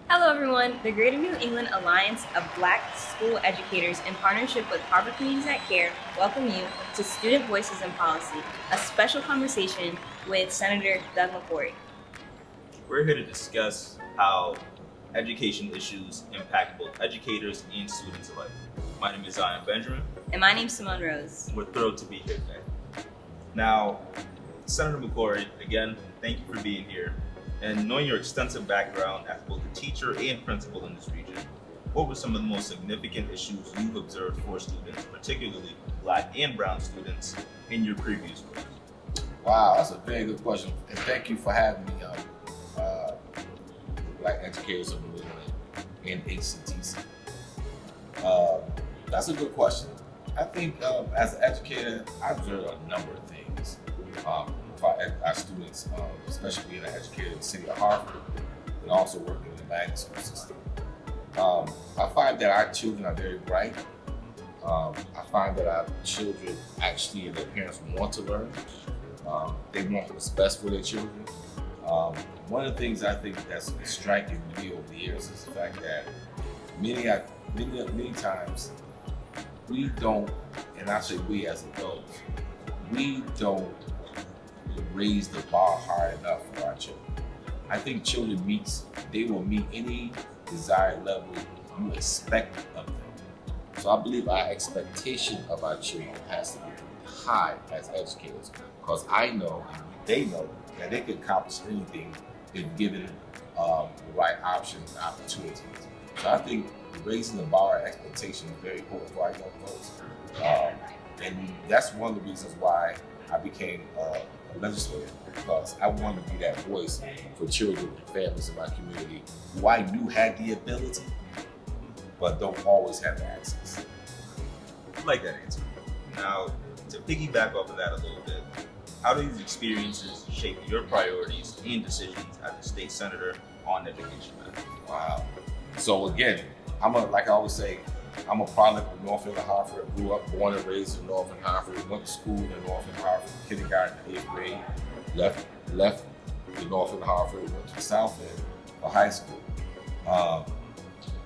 Hello, everyone. The Greater New England Alliance of Black School Educators, in partnership with Harvard Communities that Care, welcome you to Student Voices in Policy, a special conversation with Senator Doug McCrory. We're here to discuss how education issues impact both educators and students alike. My name is Zhyon Benjamin. And my name's Symone Rose. We're thrilled to be here today. Now, Senator McCrory, again, thank you for being here. And knowing your extensive background as both a teacher and principal in this region, what were some of the most significant issues you've observed for students, particularly Black and Brown students, in your previous roles? Wow, that's a very good question. And thank you for having me Black Educators of New England and HCTC. That's a good question. I think as an educator, I observed a number of things for our students, especially being an educator in the city of Hartford and also working in the magnet school system. I find that our children are very bright. I find that our children actually and their parents want to learn. They want what's best for their children. One of the things I think that's been striking me over the years is the fact that many times we don't, and I say we as adults, we don't raise the bar high enough for our children. I think children they will meet any desired level you expect of them. So I believe our expectation of our children has to be high as educators, because I know and they know that they can accomplish anything if given the right options and opportunities. So I think raising the bar expectation is very important for our young folks. And that's one of the reasons why I became a legislator, because I wanted to be that voice for children and families in my community who I knew had the ability, but don't always have the access. I like that answer. Now, to piggyback off of that a little bit, how do these experiences shape your priorities and decisions as a state senator on education matters? Wow. So again, like I always say, I'm a product of North End Hartford. Grew up, born and raised in North End Hartford. Went to school in North End Hartford, kindergarten to 8th grade. Left the North End Hartford, went to the South End for high school.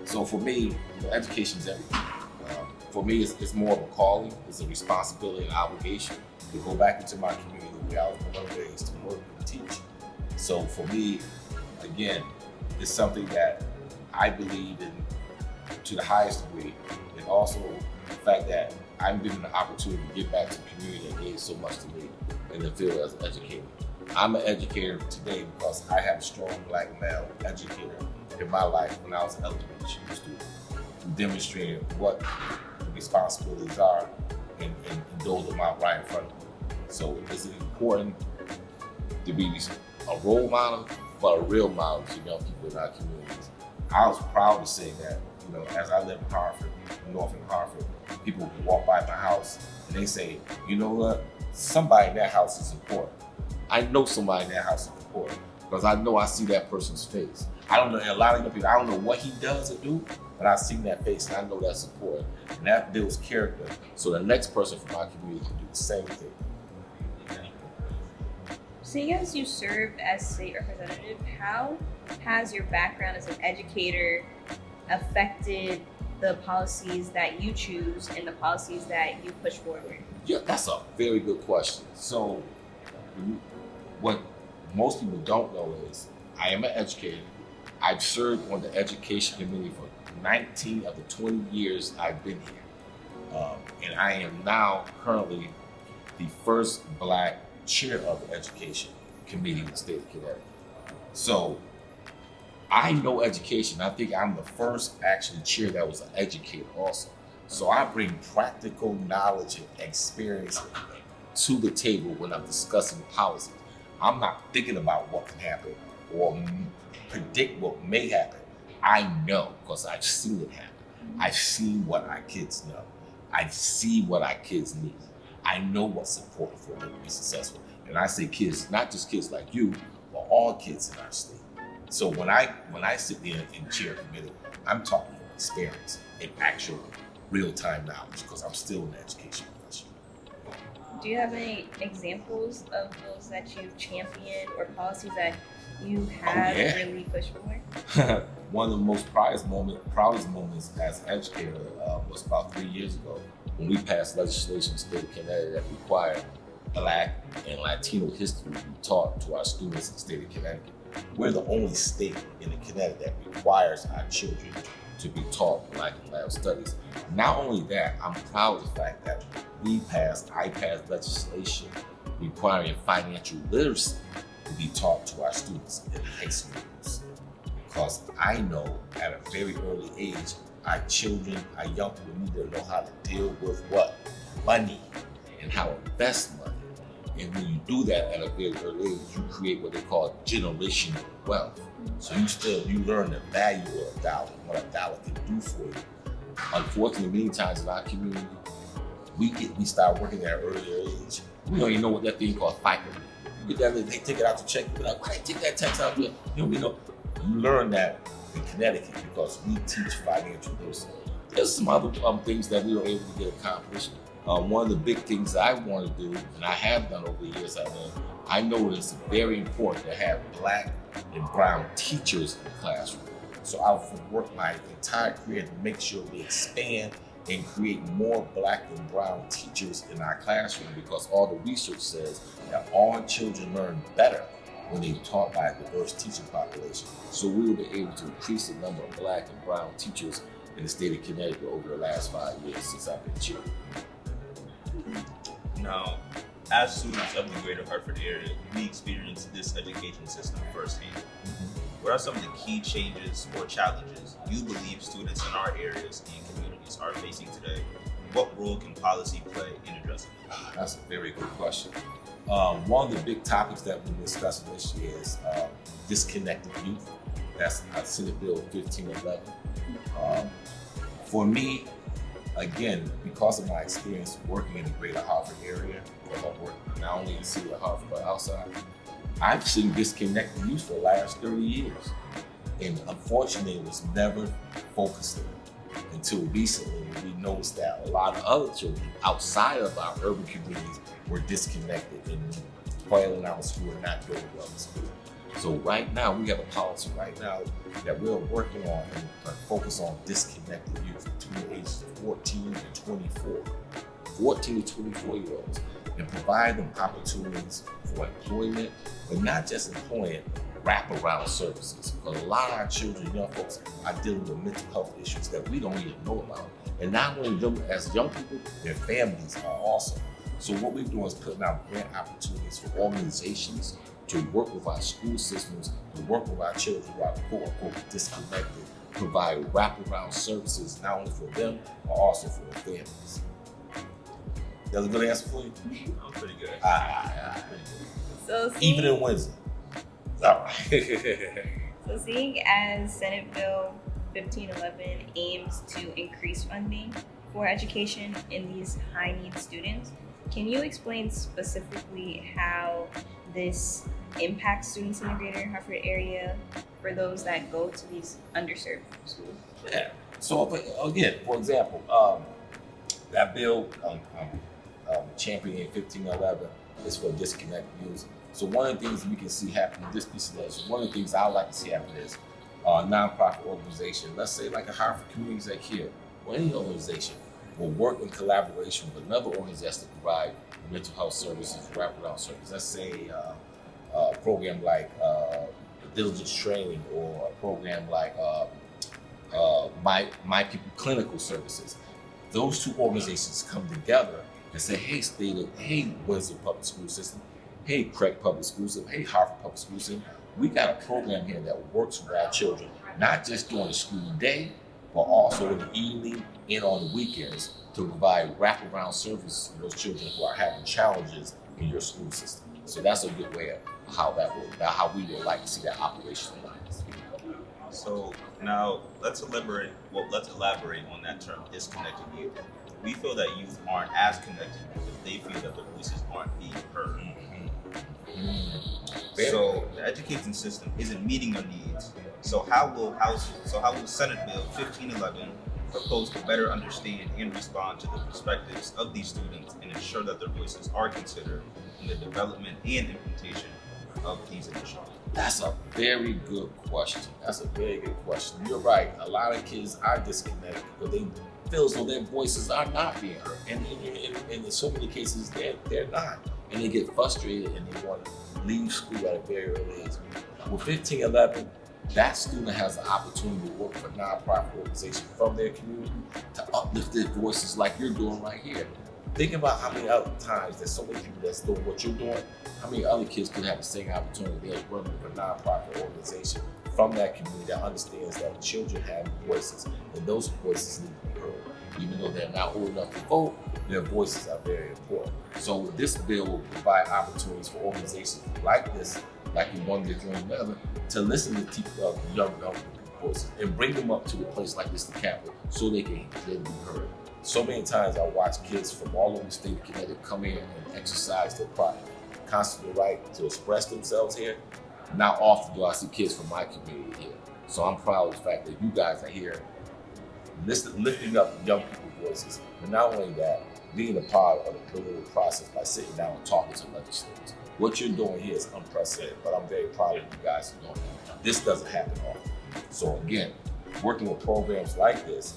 So for me, education is everything. For me, it's more of a calling. It's a responsibility and obligation to go back into my community where I was born and raised, to work and teach. So for me, again, it's something that I believe in to the highest degree, and also the fact that I'm given the opportunity to give back to the community that gave so much to me in the field as an educator. I'm an educator today because I have a strong Black male educator in my life when I was an elementary student, who demonstrated what the responsibilities are and those of my right in front of me. So it's important to be a role model, but a real model to young people in our communities. I was proud to say that, as I live in Hartford, North End Hartford, people would walk by my house and they say, you know what, somebody in that house is important. I know somebody in that house is important because I see that person's face. I don't know, a lot of young people, I don't know what he does or do, but I've seen that face and I know that's important. And that builds character so the next person from my community can do the same thing. Seeing as you served as state representative, how has your background as an educator affected the policies that you choose and the policies that you push forward? Yeah, that's a very good question. So what most people don't know is I am an educator. I've served on the education committee for 19 of the 20 years I've been here. And I am now currently the first Black chair of the education committee in the state of Connecticut. So I know education. I think I'm the first actually chair that was an educator also. So I bring practical knowledge and experience to the table when I'm discussing policies. I'm not thinking about what can happen or predict what may happen. I know because I've seen it happen. I've seen what our kids know. I see what our kids need. I know what's important for them to be successful. And I say kids, not just kids like you, but all kids in our state. So when I sit there and chair a committee, I'm talking from experience and actual real-time knowledge because I'm still in the education profession. Do you have any examples of those that you've championed or policies that you have really pushed for? one of the most proudest moments as an educator was about 3 years ago when we passed legislation in the state of Connecticut that required Black and Latino history to be taught to our students in the state of Connecticut. We're the only state in Connecticut that requires our children to be taught Black and Latino studies. Not only that, I'm proud of the fact that I passed legislation requiring financial literacy to be taught to our students in high schools. Because I know at a very early age, our children, our young people need to know how to deal with what? Money, and how to invest money. And when you do that at a very early age, you create what they call generational wealth. So you learn the value of a dollar, what a dollar can do for you. Unfortunately, many times in our community, we start working at an earlier age. We don't even know what that thing called FICA. You get that, they take it out to check. We're like, why they take that tax out? You learn that in Connecticut because we teach financial literacy. There's some other things that we were able to get accomplished. One of the big things I want to do, and I have done over the years, I know it's very important to have Black and brown teachers in the classroom. So I've worked my entire career to make sure we expand and create more Black and brown teachers in our classroom, because all the research says that all children learn better when they're taught by a diverse teaching population. So we will be able to increase the number of Black and brown teachers in the state of Connecticut over the last 5 years since I've been chair. Now, as students of the Greater Hartford area, we experience this education system firsthand. What are some of the key changes or challenges you believe students in our areas and communities are facing today? What role can policy play in addressing it? That's a very good question. One of the big topics that we're discussing this year is disconnected youth. That's Senate Bill 1511. For me, again, because of my experience working in the Greater Hartford area, because I work not only in the city of Hartford but outside, I've seen disconnected youth for the last 30 years. And unfortunately, it was never focused on until recently. We noticed that a lot of other children outside of our urban communities were disconnected and failing out of school and not doing well in school. So right now, we have a policy right now that we're working on and focus on disconnected youth between the ages of 14 to 24. 14 to 24-year-olds, and provide them opportunities for employment, but not just employment, wraparound services. Because a lot of our children, young folks, are dealing with mental health issues that we don't even know about. And not only them as young people, their families are also. So what we're doing is putting out grant opportunities for organizations to work with our school systems, to work with our children who are quote-unquote disconnected, provide wraparound services not only for them, but also for their families. That's a good answer for you? I'm pretty good. So Even in Wednesday. All right. So seeing as Senate Bill 1511 aims to increase funding for education in these high-need students, can you explain specifically how this impacts students in the Greater Hartford area for those that go to these underserved schools? Yeah. So again, for example, that bill championing 1511 is for disconnected youth. So one of the things we can see happen with this piece of legislation, one of the things I would like to see happen is a nonprofit organization, let's say like a Hartford Community Tech here, or any organization, will work in collaboration with another organization to provide mental health services, wraparound services. Let's say a program like diligence training, or a program like My People Clinical Services. Those two organizations come together and say, hey, Windsor Public School System, hey, Craig Public School System, hey, Hartford Public School System, we got a program here that works with our children, not just during the school day, but also in the evening and on the weekends, to provide wraparound services to those children who are having challenges in your school system. So that's a good way of how that will, how we would like to see that operationalized. So now let's elaborate on that term, disconnected youth. We feel that youth aren't as connected because they feel that their voices aren't being heard. So the education system isn't meeting their needs. So how will Senate Bill 1511 propose to better understand and respond to the perspectives of these students and ensure that their voices are considered in the development and implementation of these initiatives? That's a very good question. That's a very good question. You're right. A lot of kids are disconnected because they feel as though their voices are not being heard. And in so many cases, they're not. And they get frustrated and they want to leave school at a very early age. With 15, 11, that student has an opportunity to work for nonprofit organizations from their community to uplift their voices like you're doing right here. Think about how many other times there's so many people that's doing what you're doing. How many other kids could have the same opportunity? They're working with a nonprofit organization from that community that understands that children have voices and those voices need to be heard. Even though they're not old enough to vote, their voices are very important. So this bill will provide opportunities for organizations like this, like the one that's doing together, to listen to young voices and bring them up to a place like this, the Capitol, so they can be heard. So many times I watch kids from all over the state of Connecticut come in and exercise their constitutional right to express themselves here. Not often do I see kids from my community here. So I'm proud of the fact that you guys are here lifting up young people's voices. But not only that, being a part of the political process by sitting down and talking to legislators. What you're doing here is unprecedented, but I'm very proud of you guys for doing that. This doesn't happen often. So again, working with programs like this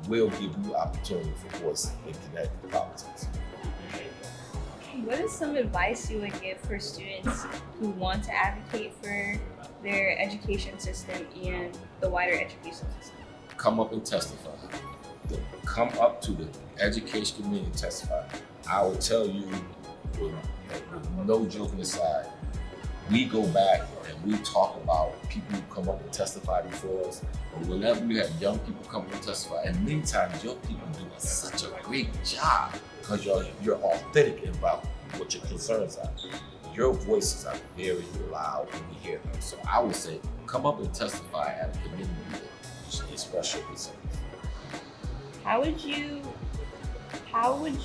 will give you opportunity for voice in Connecticut politics. What is some advice you would give for students who want to advocate for their education system and the wider education system? Come up and testify. Come up to the education community and testify. I will tell you, with no joking aside, we go back and we talk about people who come up and testify before us. Or whenever you have young people come up and testify, and many times young people do such a great job because you're authentic about what your concerns are. Your voices are very loud when we hear them. So I would say, come up and testify at a community meeting. Express your concerns. How would you? How long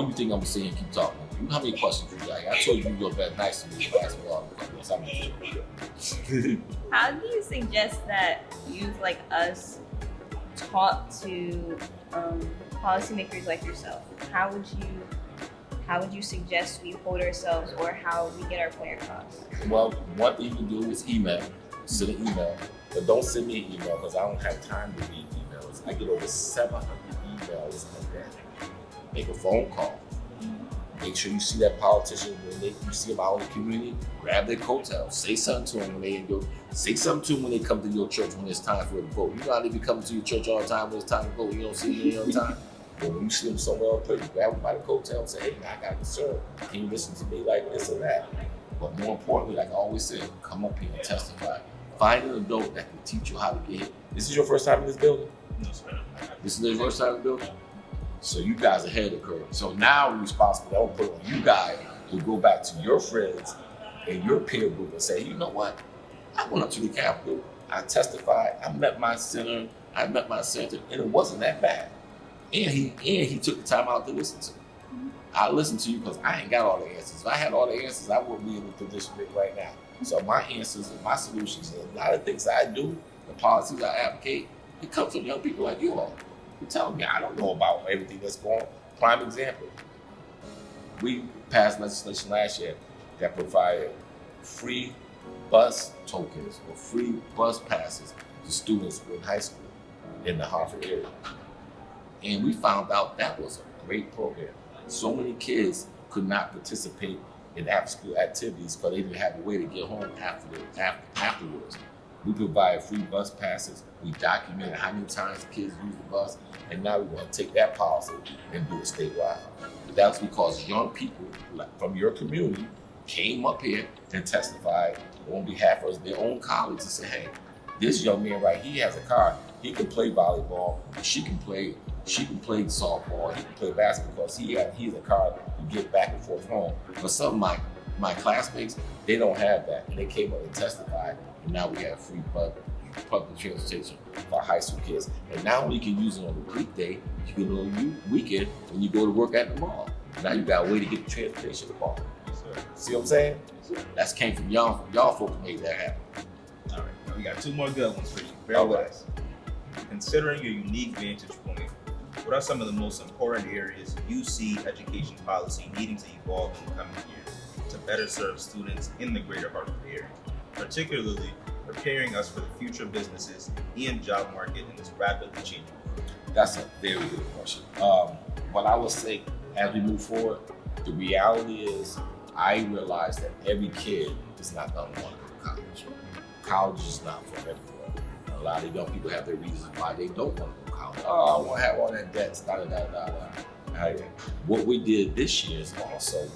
you think I'm gonna sit here and keep talking? How many questions you got? I told you you're that nice to me. Ask me all the questions. How do you suggest that youth like us talk to policymakers like yourself? How would you suggest we hold ourselves, or how we get our point across? Well, one thing you can do is email. Send an email. But don't send me an email because I don't have time to read emails. I get over 700 emails a day. Make a phone call. Make sure you see that politician when you see them out in the community. Grab their coattails. Say something to them say something to them when they come to your church when it's time for them to vote. You know how they be coming to your church all the time when it's time to vote. You don't see them all the time. But when you see them somewhere else, you grab them by the coattail and say, "Hey, I got a concern. Can you listen to me like this or that?" But more importantly, like I always say, come up here and testify. Find an adult that can teach you how to get here. This is your first time in this building? No, sir. This is their first time in the building? So you guys are ahead of the curve. So now we're responsible. I'll put it on you guys to go back to your friends and your peer group and say, you know what? I went up to the Capitol. I testified. I met my senator, and it wasn't that bad. And he took the time out to listen to me. I listened to you because I ain't got all the answers. If I had all the answers, I wouldn't be in the position right now. So my answers and my solutions and a lot of things I do, the policies I advocate, it comes from young people like you all. You're telling me I don't know about everything that's going on. Prime example, we passed legislation last year that provided free bus tokens or free bus passes to students in high school in the Hartford area. And we found out that was a great program. So many kids could not participate in after-school activities because they didn't have a way to get home afterwards. We provide free bus passes. We documented how many times the kids use the bus, and now we want to take that policy and do it statewide. That's because young people from your community came up here and testified on behalf of their own colleagues and said, hey, this young man right here has a car. He can play volleyball. She can play softball. He can play basketball because he has a car to get back and forth home. But some of my classmates, they don't have that. And they came up and testified. And now we have free public transportation for high school kids. And now we can use it on a weekday. You can do it on a weekend when you go to work at the mall. Now you got a way to get the transportation to the mall. See what I'm saying? That came from y'all folks made that happen. All right, now we got two more good ones for you. Bear with us. Considering your unique vantage point, what are some of the most important areas you see education policy needing to evolve in the coming years to better serve students in the Greater Hartford area? particularly preparing us for the future businesses and job market in this rapidly changing world? That's a very good question. What I would say as we move forward, the reality is I realize that every kid is not going to want to go to college. College is not for everyone. A lot of young people have their reasons why they don't want to go to college. Oh, I want to have all that debt, What we did this year is also,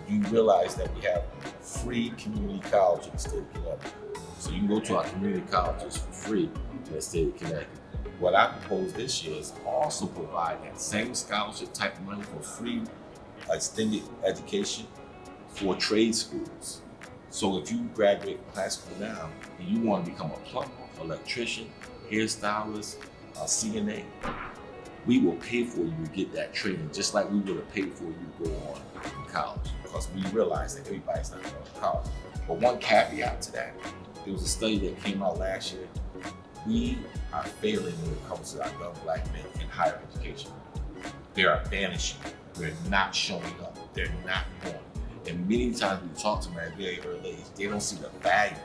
you realize that we have free community college in the state of Connecticut. So you can go to our community colleges for free in the state of Connecticut. What I propose this year is also provide that same scholarship type of money for free extended education for trade schools. So if you graduate from high school now and you want to become a plumber, electrician, hairstylist, a CNA, we will pay for you to get that training just like we would have paid for you to go on in college, because we realize that everybody's not going to college. But one caveat to that, there was a study that came out last year. We are failing when it comes to our young black men in higher education. They are vanishing. They're not showing up. They're not going. And many times we talk to them at a very early age, they don't see the value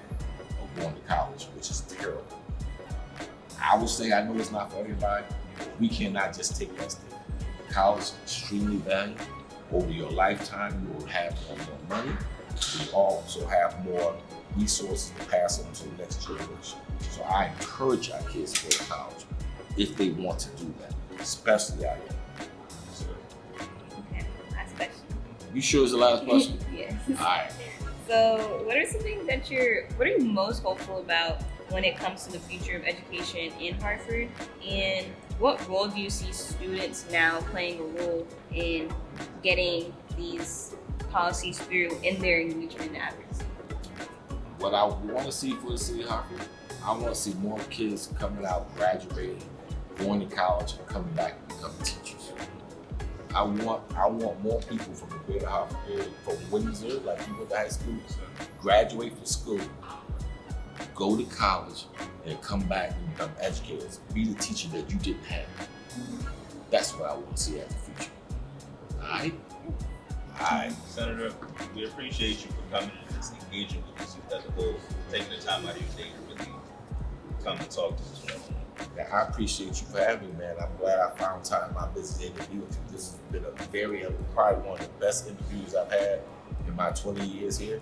of going to college, which is terrible. I would say, I know it's not for everybody. We cannot just take that step. College is extremely valuable. Over your lifetime, you will have more money. You also have more resources to pass on to the next generation. So I encourage our kids to go to college if they want to do that, especially out here. Okay, last question. You sure it's the last question? Yes. All right. So, what are some things what are you most hopeful about when it comes to the future of education in Hartford? And what role do you see students now playing a role in getting these policies through in their engagement efforts? What I want to see for the city of Hartford, I want to see more kids coming out, graduating, going to college, and coming back and becoming teachers. I want more people from the Greater Hartford area, from Windsor, like you went to high school, graduate from school, go to college, and come back and become educators. Be the teacher that you didn't have. That's what I want to see as the future. All right? All right, Senator, we appreciate you for coming and just engaging with us as a whole, taking the time out of your day to really come and talk to us. Yeah, I appreciate you for having me, man. I'm glad I found time in my busy day to do it. This has been probably one of the best interviews I've had in my 20 years here.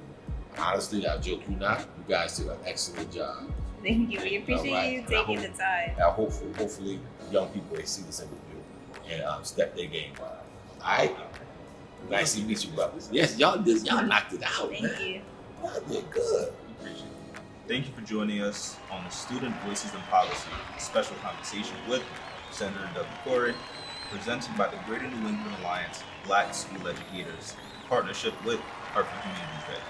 Honestly, I joke you not, you guys did an excellent job. Thank you. We appreciate you taking the time. And hopefully young people, they see this interview and step their game up. All right? Nice to meet you, brothers. Yes, y'all knocked it out. Thank you. Y'all did good. Appreciate it. Thank you for joining us on the Student Voices in Policy, a special conversation with Senator Doug McCrory, presented by the Greater New England Alliance Black School Educators, in partnership with Hartford Community Bank.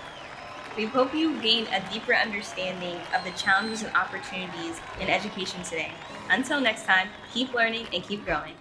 We hope you gain a deeper understanding of the challenges and opportunities in education today. Until next time, keep learning and keep growing.